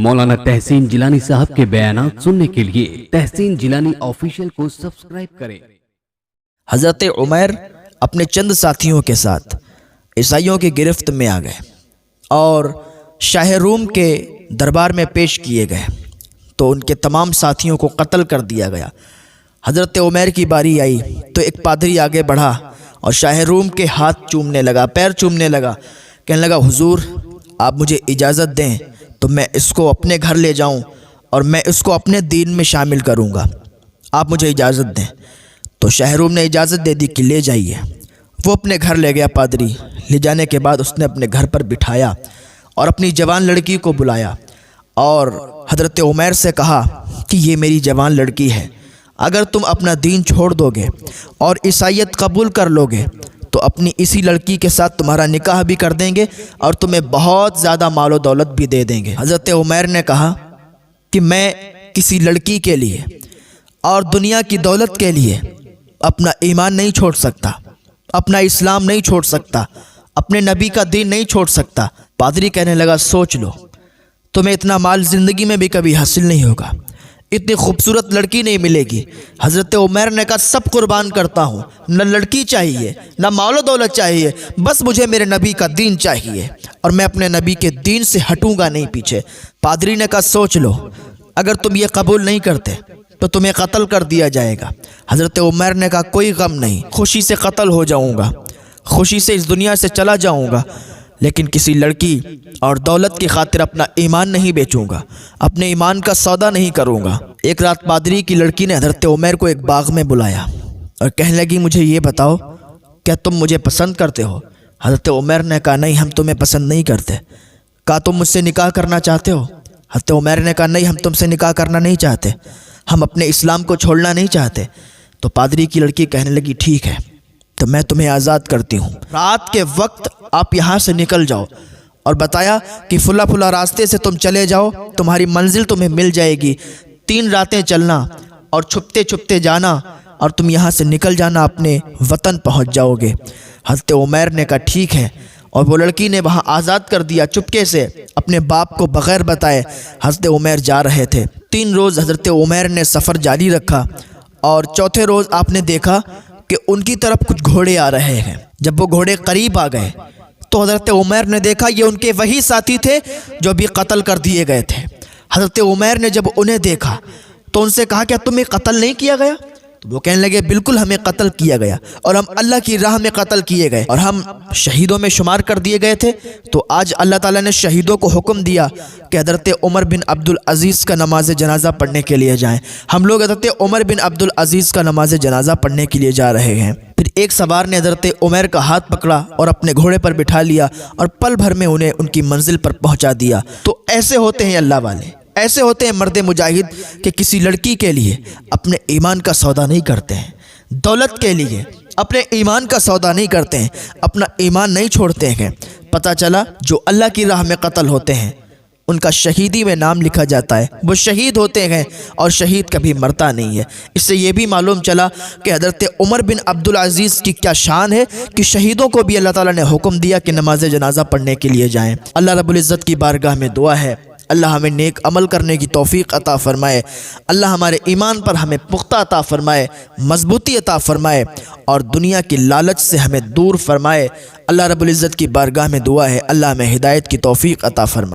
मौलाना तहसीन जिलानी साहब के बयानात सुनने के लिए तहसीन जिलानी ऑफिशियल को सब्सक्राइब करें। हज़रत उमर अपने चंद साथियों के साथ ईसाइयों की गिरफ्त में आ गए और शाह रूम के दरबार में पेश किए गए तो उनके तमाम साथियों को कत्ल कर दिया गया। हज़रत उमर की बारी आई तो एक पादरी आगे बढ़ा और शाह रूम के हाथ चूमने लगा, पैर चूमने लगा, कहने लगा, हुजूर आप मुझे इजाज़त दें तो मैं इसको अपने घर ले जाऊं और मैं इसको अपने दीन में शामिल करूंगा, आप मुझे इजाज़त दें। तो शाह रूम ने इजाज़त दे दी कि ले जाइए। वो अपने घर ले गया पादरी। ले जाने के बाद उसने अपने घर पर बिठाया और अपनी जवान लड़की को बुलाया और हज़रत उमर से कहा कि ये मेरी जवान लड़की है, अगर तुम अपना दीन छोड़ दोगे और ईसाईयत कबूल कर लोगे तो अपनी इसी लड़की के साथ तुम्हारा निकाह भी कर देंगे और तुम्हें बहुत ज़्यादा मालो दौलत भी दे देंगे। हज़रत उमर ने कहा कि मैं किसी लड़की के लिए और दुनिया की दौलत के लिए अपना ईमान नहीं छोड़ सकता, अपना इस्लाम नहीं छोड़ सकता, अपने नबी का दीन नहीं छोड़ सकता। पादरी कहने लगा, सोच लो, तुम्हें इतना माल ज़िंदगी में भी कभी हासिल नहीं होगा, इतनी खूबसूरत लड़की नहीं मिलेगी। हज़रत उमर ने कहा, सब कुर्बान करता हूँ, न लड़की चाहिए न मालो दौलत चाहिए, बस मुझे मेरे नबी का दीन चाहिए और मैं अपने नबी के दीन से हटूंगा नहीं पीछे। पादरी ने कहा, सोच लो, अगर तुम ये कबूल नहीं करते तो तुम्हें कत्ल कर दिया जाएगा। हज़रत उमर ने कहा, कोई गम नहीं, खुशी से कत्ल हो जाऊँगा, खुशी से इस दुनिया से चला जाऊँगा, लेकिन किसी लड़की और दौलत की खातिर अपना ईमान नहीं बेचूंगा, अपने ईमान का सौदा नहीं करूंगा। एक रात पादरी की लड़की ने हज़रत उमर को एक बाग में बुलाया और कहने लगी, मुझे ये बताओ, क्या तुम मुझे पसंद करते हो? हज़रत उमर ने कहा, नहीं, हम तुम्हें पसंद नहीं करते। कहा, तुम मुझसे निकाह करना चाहते हो? हज़रत उमर ने कहा, नहीं, हम तुमसे निकाह करना नहीं चाहते, हम अपने इस्लाम को छोड़ना नहीं चाहते। तो पादरी की लड़की कहने लगी, ठीक है, तो मैं तुम्हें आज़ाद करती हूँ, रात के वक्त आप यहाँ से निकल जाओ। और बताया कि फुला फुला रास्ते से तुम चले जाओ, तुम्हारी मंजिल तुम्हें मिल जाएगी, 3 रातें चलना और छुपते छुपते जाना और तुम यहाँ से निकल जाना, अपने वतन पहुँच जाओगे। हज़रत उमर ने कहा, ठीक है, और वो लड़की ने वहाँ आज़ाद कर दिया। चुपके से अपने बाप को बग़ैर बताए हज़रत उमर जा रहे थे। 3 रोज़ हज़रत उमर ने सफ़र जारी रखा और चौथे रोज़ आपने देखा कि उनकी तरफ कुछ घोड़े आ रहे हैं। जब वो घोड़े करीब आ गए तो हज़रत उमर ने देखा ये उनके वही साथी थे जो भी कत्ल कर दिए गए थे। हज़रत उमर ने जब उन्हें देखा तो उनसे कहा, क्या तुम्हें कत्ल नहीं किया गया? तो वो कहने लगे, बिल्कुल हमें कत्ल किया गया और हम अल्लाह की राह में कत्ल किए गए और हम शहीदों में शुमार कर दिए गए थे। तो आज अल्लाह ताला ने शहीदों को हुक्म दिया कि हज़रत उमर बिन अब्दुल अज़ीज़ का नमाज जनाजा पढ़ने के लिए जाएं। हम लोग हज़रत उमर बिन अब्दुल अज़ीज़ का नमाज जनाजा पढ़ने के लिए जा रहे हैं। फिर एक सवार ने हज़रत उमर का हाथ पकड़ा और अपने घोड़े पर बिठा लिया और पल भर में उन्हें उनकी मंजिल पर पहुँचा दिया। तो ऐसे होते हैं अल्लाह वाले, ऐसे होते हैं मर्द मुजाहिद कि किसी लड़की के लिए अपने ईमान का सौदा नहीं करते हैं, दौलत के लिए अपने ईमान का सौदा नहीं करते हैं, अपना ईमान नहीं छोड़ते हैं। पता चला जो अल्लाह की राह में कत्ल होते हैं उनका शहीदी में नाम लिखा जाता है, वो शहीद होते हैं और शहीद कभी मरता नहीं है। इससे ये भी मालूम चला कि हज़रत उमर बिन अब्दुल अज़ीज़ की क्या शान है कि शहीदों को भी अल्लाह ताला ने हुक्म दिया कि नमाज जनाजा पढ़ने के लिए जाएं। अल्लाह रब्बुल इज़्ज़त की बारगाह में दुआ है, अल्लाह हमें नेक अमल करने की तौफीक अता फ़रमाए, अल्लाह हमारे ईमान पर हमें पुख्ता अता फ़रमाए, मजबूती अता फ़रमाए और दुनिया की लालच से हमें दूर फ़रमाए। अल्लाह रब्बुल इज़्ज़त की बारगाह में दुआ है, अल्लाह हमें हिदायत की तौफीक अता फ़रमाए।